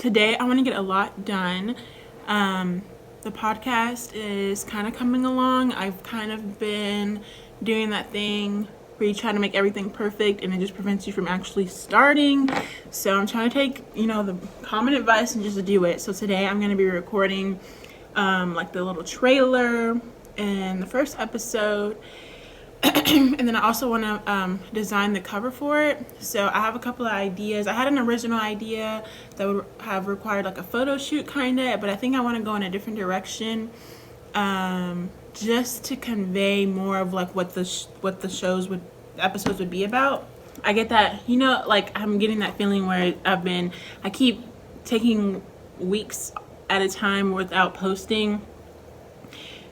today I want to get a lot done. The podcast is kind of coming along. I've kind of been doing that thing where you try to make everything perfect and it just prevents you from actually starting. So I'm trying to take, the common advice and just do it. So today I'm going to be recording like the little trailer and the first episode. And then I also want to design the cover for it. So I have a couple of ideas. I had an original idea that would have required like a photo shoot kind of, but I think I want to go in a different direction, just to convey more of like what the episodes would be about. I get that, like I'm getting that feeling where I keep taking weeks at a time without posting,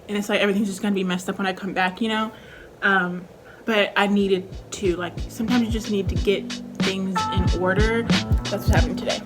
and it's like everything's just gonna be messed up when I come back, but I needed to, like, sometimes you just need to get things in order. That's what's happening today.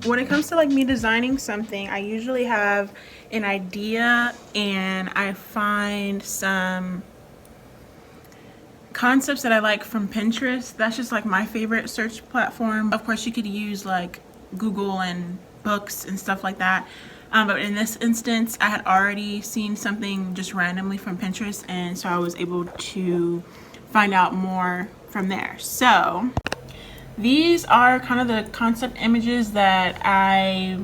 When it comes to like me designing something, I usually have an idea and I find some concepts that I like from Pinterest. That's just like my favorite search platform. Of course, you could use like Google and books and stuff like that. But in this instance, I had already seen something just randomly from Pinterest, and so I was able to find out more from there. So these are kind of the concept images that I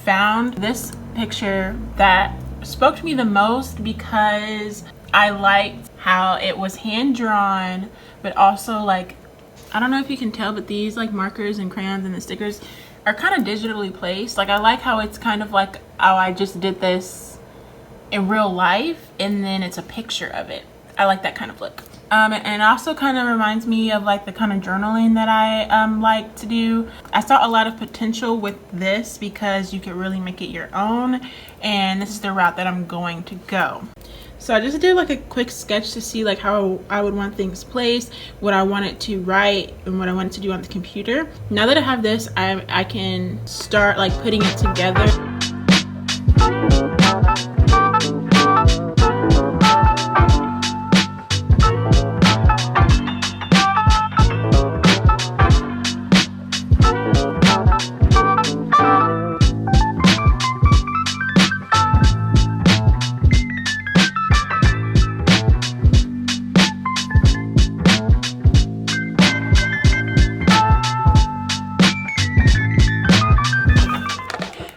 found. This picture that spoke to me the most because I liked how it was hand drawn, but also like, I don't know if you can tell, but these like markers and crayons and the stickers are kind of digitally placed. Like I like how it's kind of like, oh, I just did this in real life and then it's a picture of it. I like that kind of look. And also kind of reminds me of like the kind of journaling that I like to do. I saw a lot of potential with this because you could really make it your own, and this is the route that I'm going to go. So I just did like a quick sketch to see like how I would want things placed, what I wanted to write, and what I wanted to do on the computer. Now that I have this, I can start like putting it together.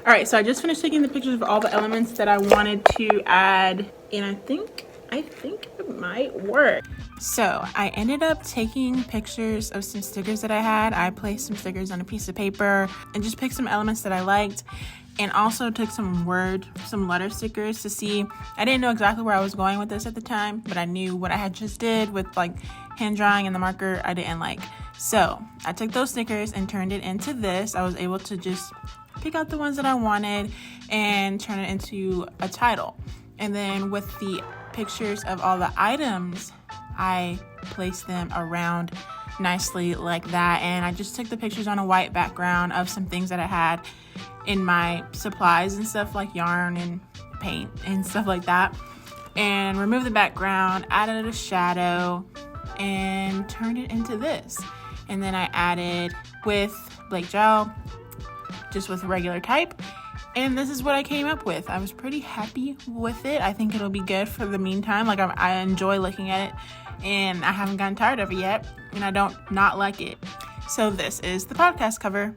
Alright, so I just finished taking the pictures of all the elements that I wanted to add, and I think it might work. So I ended up taking pictures of some stickers that I had. I placed some stickers on a piece of paper and just picked some elements that I liked, and also took some letter stickers to see. I didn't know exactly where I was going with this at the time, but I knew what I had just did with like hand drawing and the marker I didn't like. So I took those stickers and turned it into this. I was able to just pick out the ones that I wanted and turn it into a title. And then with the pictures of all the items, I placed them around nicely like that. And I just took the pictures on a white background of some things that I had in my supplies and stuff, like yarn and paint and stuff like that, and removed the background, added a shadow, and turned it into this. And then I added with Blake Jael, just with regular type, and this is what I came up with. I was pretty happy with it. I think it'll be good for the meantime. Like I enjoy looking at it, and I haven't gotten tired of it yet, and I don't not like it. So this is the podcast cover.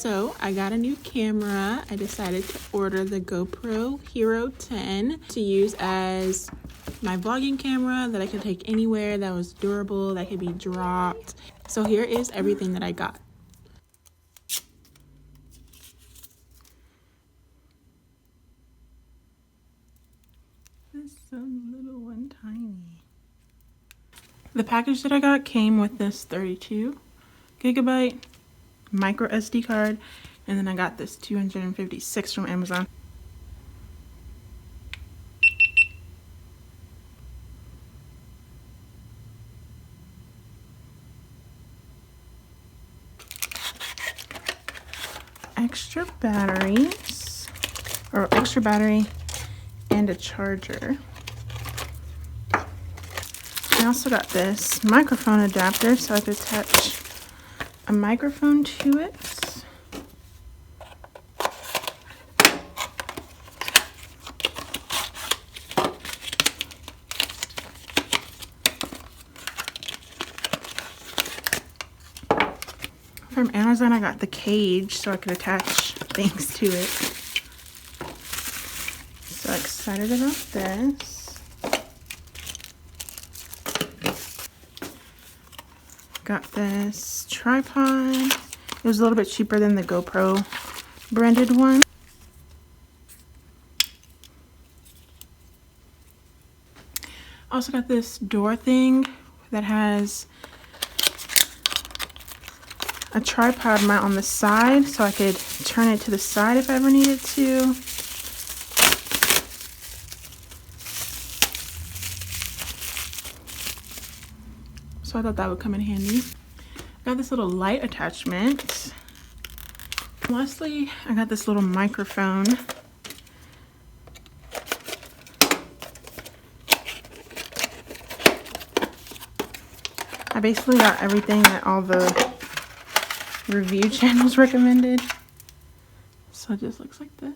So I got a new camera. I decided to order the GoPro Hero 10 to use as my vlogging camera that I could take anywhere, that was durable, that could be dropped. So here is everything that I got. This is so little and tiny. The package that I got came with this 32 gigabyte micro SD card, and then I got this 256 from Amazon. Extra batteries, or extra battery and a charger. I also got this microphone adapter so I could attach a microphone to it. From Amazon, I got the cage so I could attach things to it. So excited about this. Got this tripod. It was a little bit cheaper than the GoPro branded one. Also got this door thing that has a tripod mount on the side so I could turn it to the side if I ever needed to. So I thought that would come in handy. Got this little light attachment. Lastly, I got this little microphone. I basically got everything that all the review channels recommended. So it just looks like this.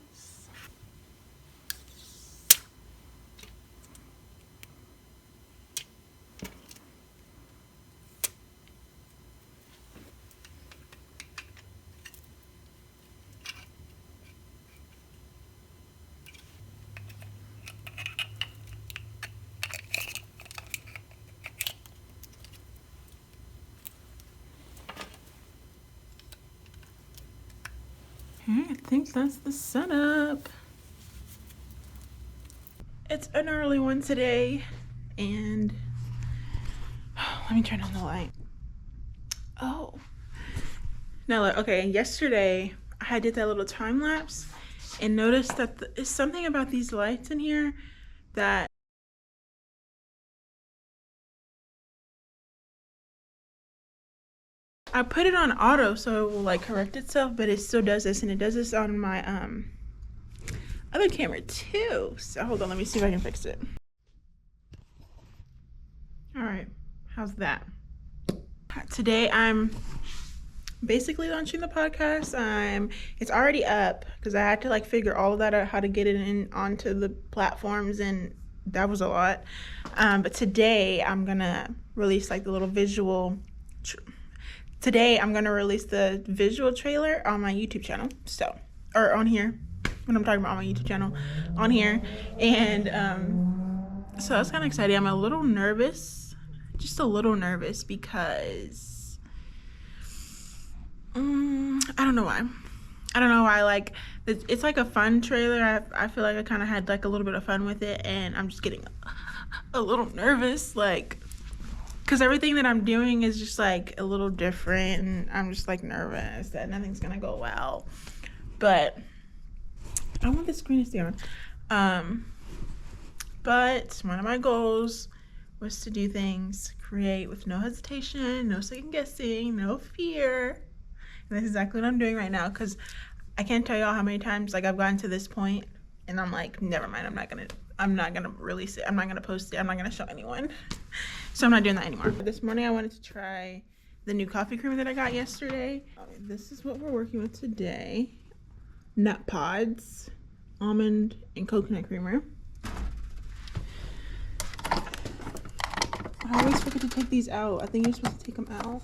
I think that's the setup. It's an early one today, and let me turn on the light. Oh, now look, okay, yesterday I did that little time lapse and noticed that it's something about these lights in here that I put it on auto so it will like correct itself, but it still does this, and it does this on my other camera too. So hold on, let me see if I can fix it. All right, how's that? Today I'm basically launching the podcast. It's already up because I had to like figure all of that out, how to get it in onto the platforms, and that was a lot. But today I'm gonna release like the little visual. Today I'm gonna release the visual trailer on my YouTube channel. So, or on here. When I'm talking about on my YouTube channel, on here, and so that's kind of exciting. I'm a little nervous, just a little nervous because I don't know why. Like it's like a fun trailer. I feel like I kind of had like a little bit of fun with it, and I'm just getting a little nervous, like because everything that I'm doing is just like a little different, and I'm just like nervous that nothing's gonna go well. But I want the screen to stay on. But one of my goals was to do things, create with no hesitation, no second guessing, no fear. And that's exactly what I'm doing right now, because I can't tell y'all how many times like I've gotten to this point and I'm like, never mind, I'm not gonna release it, I'm not gonna post it, I'm not gonna show anyone. So I'm not doing that anymore. This morning I wanted to try the new coffee creamer that I got yesterday. This is what we're working with today. Nut pods, almond and coconut creamer. I always forget to take these out. I think you're supposed to take them out.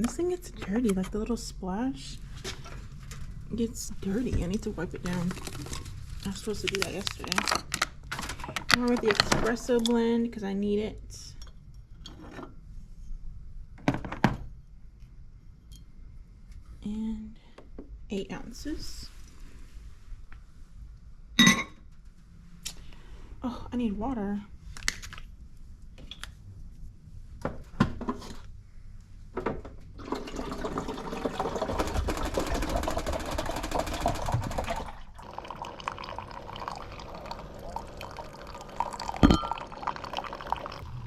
This thing gets dirty, like the little splash gets dirty. I need to wipe it down. I was supposed to do that yesterday. More with the espresso blend because I need it. And 8 ounces. Oh, I need water.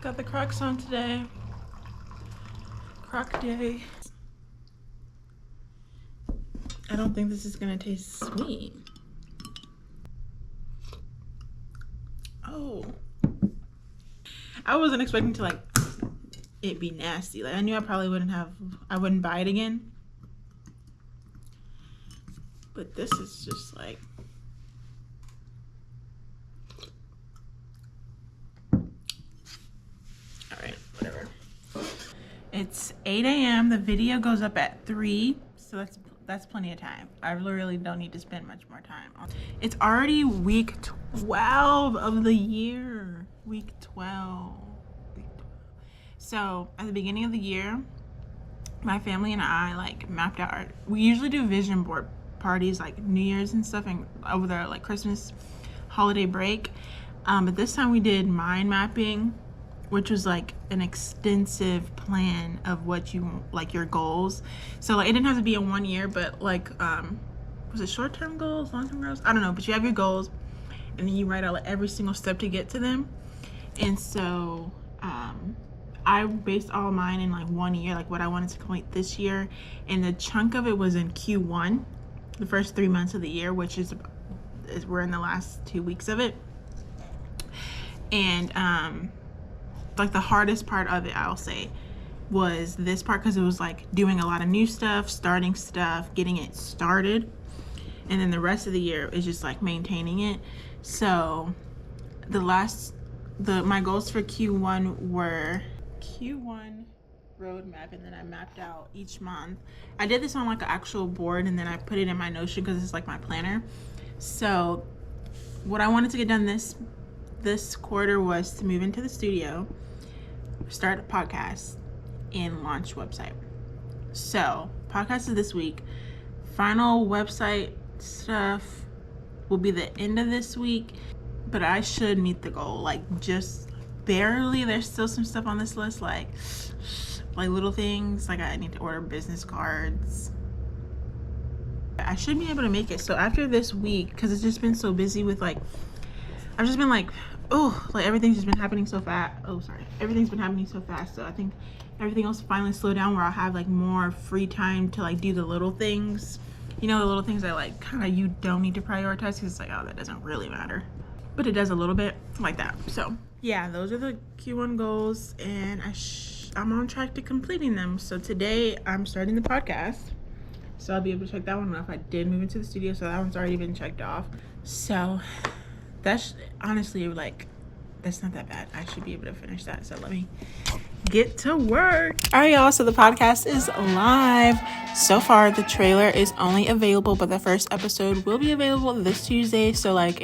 Got the Crocs on today. Croc day. I don't think this is gonna taste sweet. Oh. I wasn't expecting to like it be nasty. Like I knew I probably wouldn't buy it again. But this is just like alright, whatever. It's 8 a.m. The video goes up at 3, so that's plenty of time. I literally don't need to spend much more time on it. It's already week 12 of the year. Week 12. So at the beginning of the year, my family and I like mapped out we usually do vision board parties like New Year's and stuff and over the like Christmas holiday break. But this time we did mind mapping, which was like an extensive plan of what you like your goals. So like it didn't have to be in 1 year, but like was it short-term goals, long-term goals? I don't know, but you have your goals and then you write out like every single step to get to them. And so I based all of mine in like 1 year, like what I wanted to complete this year, and the chunk of it was in Q1, the first 3 months of the year, which is we're in the last 2 weeks of it. And like the hardest part of it, I'll say, was this part because it was like doing a lot of new stuff, starting stuff, getting it started, and then the rest of the year is just like maintaining it. So my goals for Q1 were Q1 roadmap, and then I mapped out each month. I did this on like an actual board, and then I put it in my Notion because it's like my planner. So what I wanted to get done this quarter was to move into the studio, start a podcast, and launch website. So podcast is this week. Final website stuff will be the end of this week, but I should meet the goal, like just barely. There's still some stuff on this list, like little things, like I need to order business cards. I should be able to make it. So after this week, because it's just been so busy with like, I've just been like, oh, like everything's just been happening so fast. Everything's been happening so fast. So I think everything else finally slow down where I'll have like more free time to like do the little things. You know, the little things that like kind of you don't need to prioritize because it's like, oh, that doesn't really matter. But it does a little bit like that. So yeah, those are the Q1 goals, and I'm on track to completing them. So today I'm starting the podcast. So I'll be able to check that one off. I did move into the studio, so that one's already been checked off. So that's honestly like, that's not that bad. I should be able to finish that. So let me get to work. All right, y'all. So the podcast is live. So far, the trailer is only available, but the first episode will be available this Tuesday. So like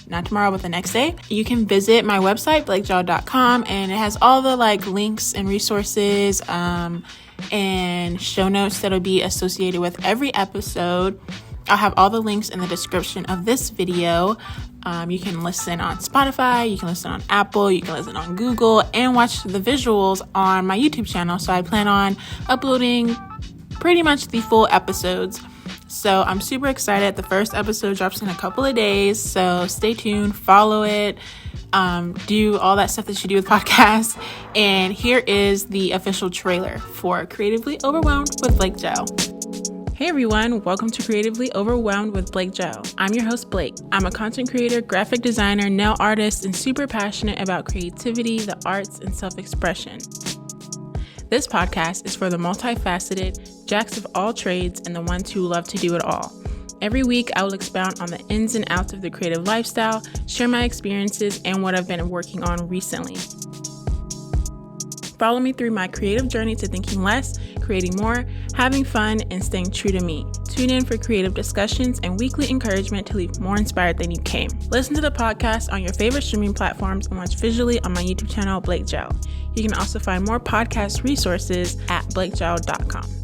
not tomorrow, but the next day. You can visit my website, blakejael.com, and it has all the like links and resources and show notes that'll be associated with every episode. I'll have all the links in the description of this video. You can listen on Spotify, you can listen on Apple, you can listen on Google, and watch the visuals on my YouTube channel. So I plan on uploading pretty much the full episodes. So I'm super excited. The first episode drops in a couple of days. So stay tuned, follow it, do all that stuff that you do with podcasts. And here is the official trailer for Creatively Overwhelmed with Blake Jael. Hey everyone, welcome to Creatively Overwhelmed with Blake Jael. I'm your host, Blake. I'm a content creator, graphic designer, nail artist, and super passionate about creativity, the arts, and self-expression. This podcast is for the multifaceted, jacks of all trades, and the ones who love to do it all. Every week, I will expound on the ins and outs of the creative lifestyle, share my experiences, and what I've been working on recently. Follow me through my creative journey to thinking less, creating more, having fun, and staying true to me. Tune in for creative discussions and weekly encouragement to leave more inspired than you came. Listen to the podcast on your favorite streaming platforms and watch visually on my YouTube channel, Blake Jael. You can also find more podcast resources at blakejael.com.